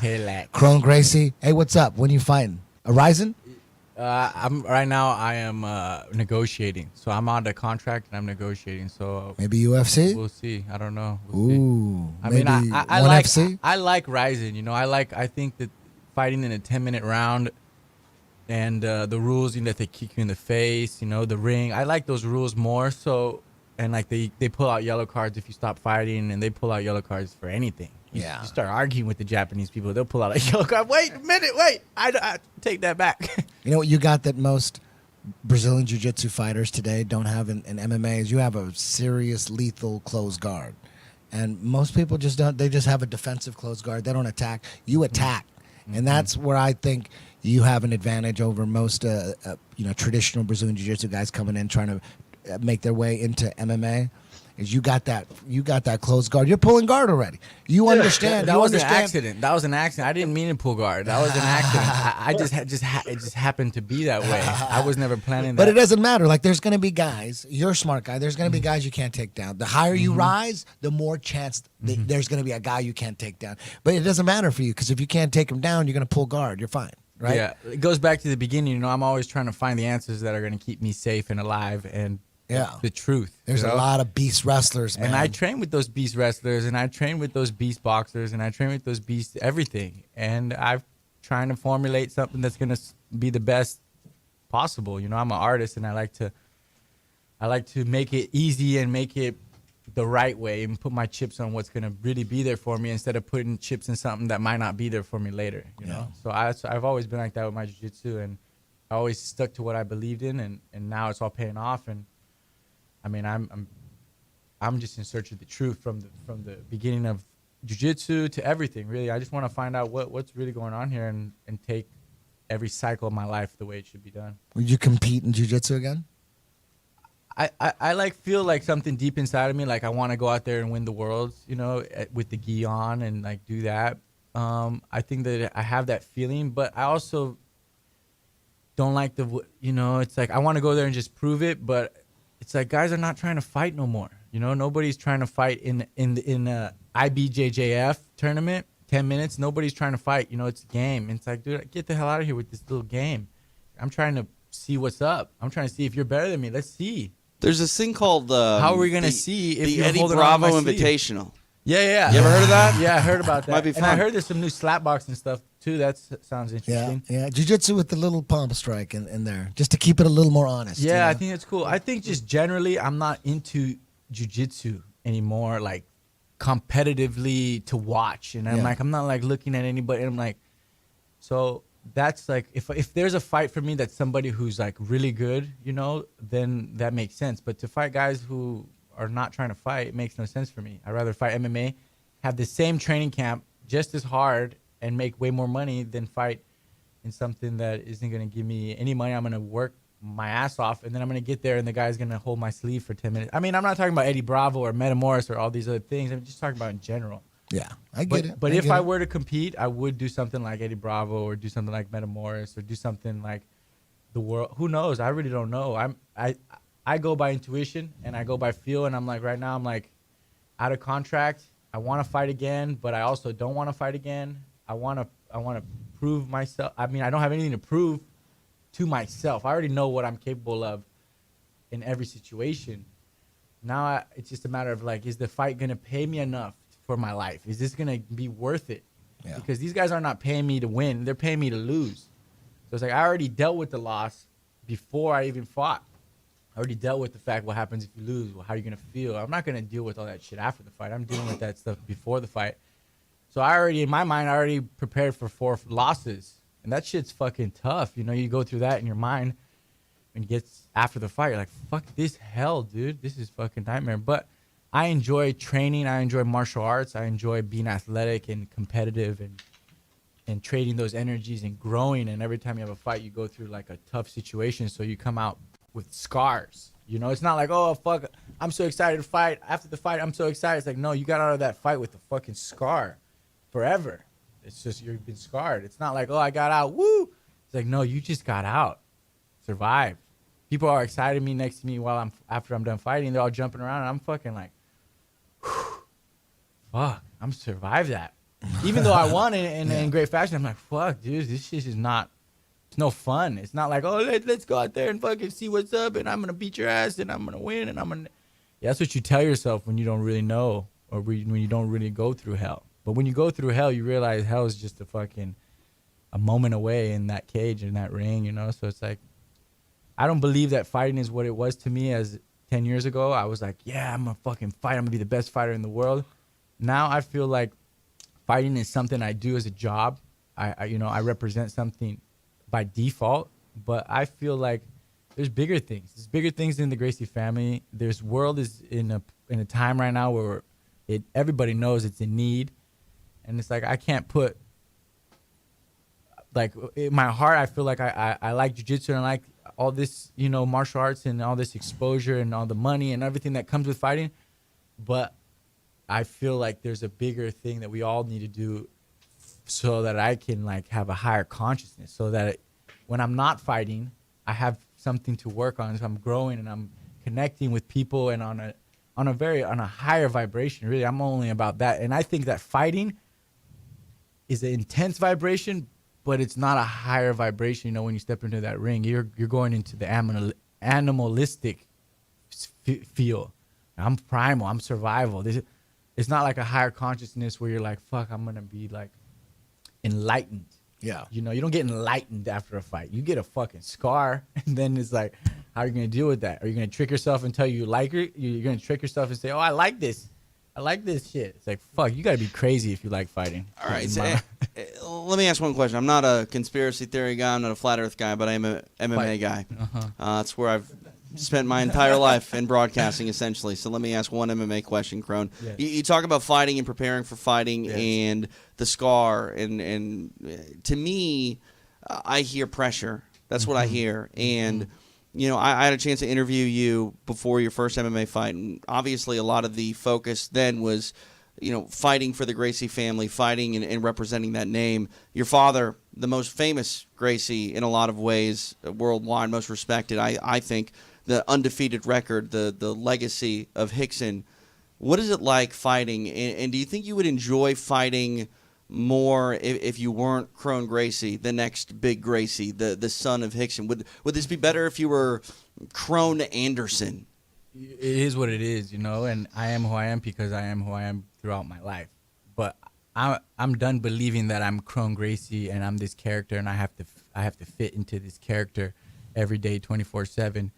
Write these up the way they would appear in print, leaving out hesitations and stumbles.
Relax. Kron Gracie. Hey, what's up? When you fighting? Horizon? Right now. I am negotiating, so I'm on the contract and I'm negotiating. So Maybe UFC? we'll see. I don't know. We'll see. Ooh. I maybe mean, I ONE like FC? I like Ryzen. You know, I think that fighting in a 10-minute round and the rules, you know, that they kick you in the face, you know, the ring. I like those rules more. So, and like they pull out yellow cards if you stop fighting, and they pull out yellow cards for anything. You start arguing with the Japanese people, they'll pull out a yellow card. Wait a minute, I take that back. You know what you got that most Brazilian Jiu-Jitsu fighters today don't have in MMA is you have a serious lethal closed guard. And most people just don't. They just have a defensive closed guard. They don't attack. You attack. And that's where I think you have an advantage over most traditional Brazilian Jiu-Jitsu guys coming in trying to make their way into MMA. Is you got that closed guard. You're pulling guard already. You understand. That was an accident. That was an accident. I didn't mean to pull guard. That was an accident. It just happened to be that way. I was never planning that. But it doesn't matter. Like there's going to be guys. You're a smart guy. There's going to be guys you can't take down. The higher you rise, the more chance there's going to be a guy you can't take down. But it doesn't matter for you because if you can't take him down, you're going to pull guard. You're fine. Right? Yeah. It goes back to the beginning. You know, I'm always trying to find the answers that are going to keep me safe and alive and the truth. There's a lot of beast wrestlers, man. And I train with those beast wrestlers, and I train with those beast boxers, and I train with those beast everything. And I'm trying to formulate something that's going to be the best possible. You know, I'm an artist, and I like to make it easy and make it the right way and put my chips on what's going to really be there for me instead of putting chips in something that might not be there for me later. You know, so I've always been like that with my jiu-jitsu, and I always stuck to what I believed in, and now it's all paying off. And I mean, I'm just in search of the truth from the beginning of jiu-jitsu to everything, really. I just want to find out what's really going on here and take every cycle of my life the way it should be done. Would you compete in jiu-jitsu again? I feel like something deep inside of me, like I want to go out there and win the worlds, you know, with the gi on and like do that. I think that I have that feeling, but I also don't like it's like I want to go there and just prove it, but it's like guys are not trying to fight no more. You know, nobody's trying to fight in a IBJJF tournament, 10 minutes. Nobody's trying to fight. You know, it's a game. And it's like, dude, get the hell out of here with this little game. I'm trying to see what's up. I'm trying to see if you're better than me. Let's see. There's this thing called how are we gonna see if the you're Eddie holding Bravo on my Invitational? Yeah. You ever heard of that? Yeah, I heard about that. Might be fun. And I heard there's some new slapboxing stuff too. That sounds interesting. Yeah. Jiu-jitsu with the little palm strike in there, just to keep it a little more honest. Yeah, you know? I think that's cool. I think just generally, I'm not into jiu-jitsu anymore, like competitively to watch. And I'm not like looking at anybody. And I'm like, so that's like, if there's a fight for me that's somebody who's like really good, you know, then that makes sense. But to fight guys who are not trying to fight, it makes no sense for me. I'd rather fight MMA, have the same training camp, just as hard, and make way more money than fight in something that isn't going to give me any money. I'm going to work my ass off, and then I'm going to get there, and the guy's going to hold my sleeve for 10 minutes. I mean, I'm not talking about Eddie Bravo or Metamoris or all these other things. I'm just talking about in general. Yeah, I get it. But if I were to compete, I would do something like Eddie Bravo or do something like Metamoris or do something like the world. Who knows? I really don't know. I go by intuition and I go by feel, and I'm like, right now I'm like out of contract. I want to fight again, but I also don't want to fight again. I want to prove myself. I mean, I don't have anything to prove to myself. I already know what I'm capable of in every situation. Now it's just a matter of like, is the fight going to pay me enough for my life? Is this going to be worth it? Yeah. Because these guys are not paying me to win. They're paying me to lose. So it's like I already dealt with the loss before I even fought. I already dealt with the fact what happens if you lose, how are you going to feel. I'm not going to deal with all that shit after the fight. I'm dealing with that stuff before the fight. So in my mind, I already prepared for 4 losses. And that shit's fucking tough. You know, you go through that in your mind and gets after the fight. You're like, fuck this hell, dude. This is fucking nightmare. But I enjoy training. I enjoy martial arts. I enjoy being athletic and competitive and trading those energies and growing. And every time you have a fight, you go through like a tough situation. So you come out with scars. You know, it's not like, oh, fuck, I'm so excited to fight. After the fight, I'm so excited. It's like, no, you got out of that fight with a fucking scar forever. It's just you've been scarred. It's not like, oh, I got out. Woo. It's like, no, you just got out. Survived. People are excited me next to me after I'm done fighting. They're all jumping around, and I'm fucking like, whew, fuck, I'm survived that. Even though I won it in great fashion, I'm like, fuck, dude, this shit is not. It's no fun. It's not like, oh, let's go out there and fucking see what's up, and I'm gonna beat your ass, and I'm gonna win, and I'm gonna. Yeah, that's what you tell yourself when you don't really know, or when you don't really go through hell. But when you go through hell, you realize hell is just a moment away in that cage, in that ring, you know. So it's like, I don't believe that fighting is what it was to me as 10 years ago. I was like, yeah, I'm gonna fucking fight. I'm gonna be the best fighter in the world. Now I feel like fighting is something I do as a job. I represent something by default, but I feel like there's bigger things. There's bigger things in the Gracie family. World is in a time right now where everybody knows it's in need, and it's like I can't put, like, in my heart, I feel like I like jiu-jitsu and I like all this, martial arts and all this exposure and all the money and everything that comes with fighting. But I feel like there's a bigger thing that we all need to do so that I can, like, have a higher consciousness, so that when I'm not fighting, I have something to work on. So I'm growing and I'm connecting with people and on a higher vibration. Really, I'm only about that. And I think that fighting is an intense vibration, but it's not a higher vibration. When you step into that ring, you're going into the animalistic feel. I'm primal. I'm survival. It's not like a higher consciousness where you're like, fuck, I'm going to be like enlightened. Yeah. You don't get enlightened after a fight. You get a fucking scar, and then it's like, how are you going to deal with that? Are you going to trick yourself and tell you like it? You're going to trick yourself and say, oh, I like this. I like this shit. It's like, fuck, you got to be crazy if you like fighting. All right. So, let me ask one question. I'm not a conspiracy theory guy. I'm not a flat earth guy, but I am an MMA guy. That's where I've spent my entire life in broadcasting, essentially. So let me ask one MMA question, Kron. Yes. You talk about fighting and preparing for fighting, yes, and the scar. And to me, I hear pressure. That's what I hear. And I had a chance to interview you before your first MMA fight, and obviously a lot of the focus then was, fighting for the Gracie family, fighting and representing that name. Your father, the most famous Gracie in a lot of ways, worldwide, most respected, I think, the undefeated record, the legacy of Rickson. What is it like fighting, and do you think you would enjoy fighting more if you weren't Kron Gracie, the next big Gracie, the son of Rickson? Would this be better if you were Kron Anderson? It is what it is, and I am who I am because I am who I am throughout my life. But I'm done believing that I'm Kron Gracie and I'm this character, and I have to fit into this character every day, 24/7,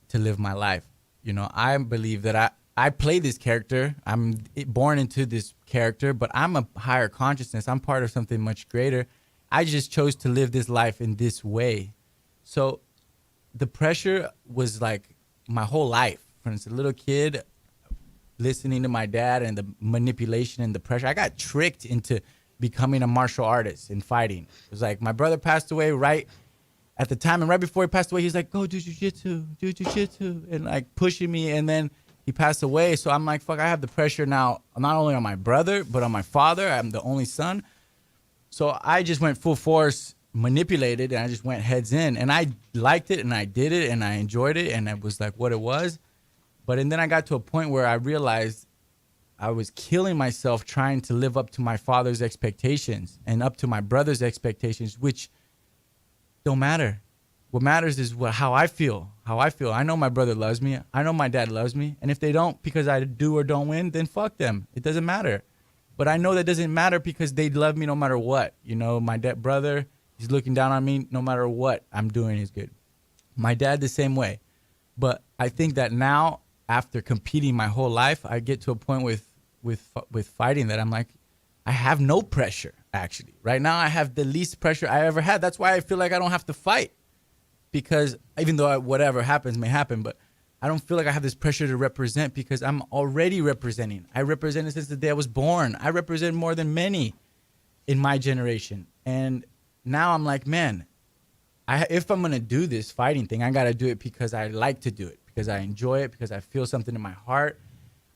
to live my life. I believe that I play this character. I'm born into this character, but I'm a higher consciousness. I'm part of something much greater. I just chose to live this life in this way. So the pressure was like my whole life. When I was a little kid, listening to my dad and the manipulation and the pressure, I got tricked into becoming a martial artist and fighting. It was like my brother passed away right at the time, and right before he passed away, he's like, go do jiu-jitsu, and like pushing me, and then he passed away. So I'm like, fuck, I have the pressure now, not only on my brother, but on my father. I'm the only son. So I just went full force, manipulated, and I just went heads in. And I liked it, and I did it, and I enjoyed it, and it was like what it was. And then I got to a point where I realized I was killing myself trying to live up to my father's expectations and up to my brother's expectations, which don't matter. What matters is how I feel. I know my brother loves me. I know my dad loves me. And if they don't because I do or don't win, then fuck them. It doesn't matter. But I know that doesn't matter because they love me no matter what. My brother, he's looking down on me no matter what I'm doing is good. My dad the same way. But I think that now, after competing my whole life, I get to a point with fighting that I'm like, I have no pressure, actually. Right now, I have the least pressure I ever had. That's why I feel like I don't have to fight. Because even though whatever happens may happen, but I don't feel like I have this pressure to represent because I'm already representing. I represented since the day I was born. I represent more than many in my generation. And now I'm like, man, if I'm going to do this fighting thing, I got to do it because I like to do it, because I enjoy it, because I feel something in my heart.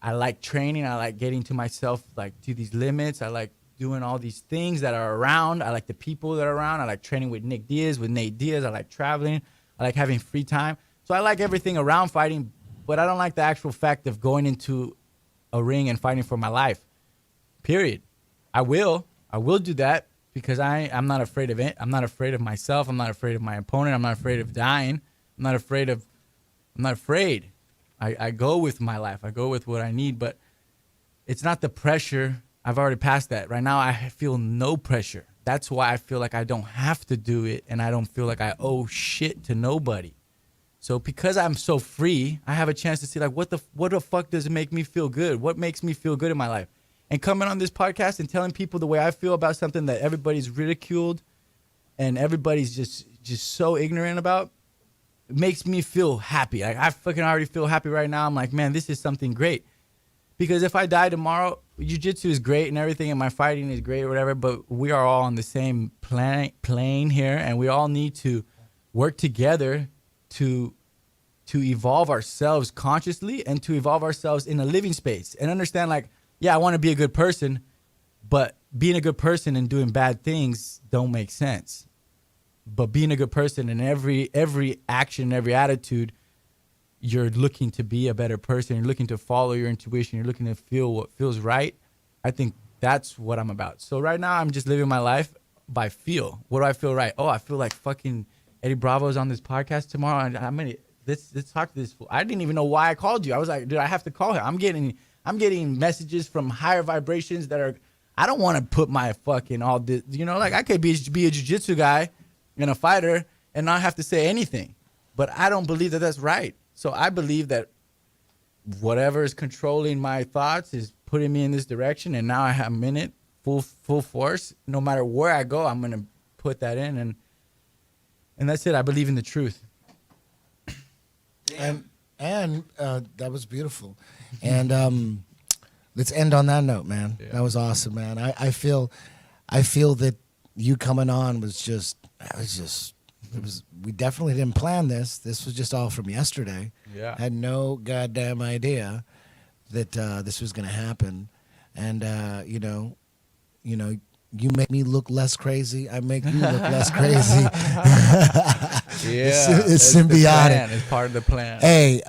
I like training. I like getting to myself, like, to these limits. I like doing all these things that are around. I like the people that are around. I like training with Nick Diaz, with Nate Diaz. I like traveling. I like having free time. So I like everything around fighting, but I don't like the actual fact of going into a ring and fighting for my life, period. I will, I will do that because I'm not afraid of it. I'm not afraid of myself. I'm not afraid of my opponent. I'm not afraid of dying. I'm not afraid. I go with my life. I go with what I need, but it's not the pressure. I've already passed that. Right now, I feel no pressure. That's why I feel like I don't have to do it, and I don't feel like I owe shit to nobody. So because I'm so free, I have a chance to see like what the fuck does it make me feel good? What makes me feel good in my life? And coming on this podcast and telling people the way I feel about something that everybody's ridiculed and everybody's just so ignorant about, it makes me feel happy. Like, I fucking already feel happy right now. I'm like, man, this is something great. Because if I die tomorrow, jiu-jitsu is great and everything, and my fighting is great or whatever, but we are all on the same plane here, and we all need to work together to evolve ourselves consciously and to evolve ourselves in a living space and understand, like, yeah, I want to be a good person, but being a good person and doing bad things don't make sense. But being a good person in every action, every attitude, you're looking to be a better person. You're looking to follow your intuition. You're looking to feel what feels right. I think that's what I'm about. So right now, I'm just living my life by feel. What do I feel right? Oh, I feel like fucking Eddie Bravo's on this podcast tomorrow, and I'm gonna let's talk to this fool. I didn't even know why I called you. I was like, dude, I have to call him. I'm getting messages from higher vibrations that are. I don't want to put my fucking all this. You know, like I could be a jiu-jitsu guy and a fighter and not have to say anything, but I don't believe that that's right. So I believe that whatever is controlling my thoughts is putting me in this direction, and now I'm in it full force. No matter where I go, I'm gonna put that in, and that's it. I believe in the truth. And that was beautiful. And let's end on that note, man. Yeah. That was awesome, man. I feel that you coming on was just. We definitely didn't plan this. This was just all from yesterday. Yeah. Had no goddamn idea that this was going to happen. And, you make me look less crazy. I make you look less crazy. Yeah. It's symbiotic. It's part of the plan. Hey,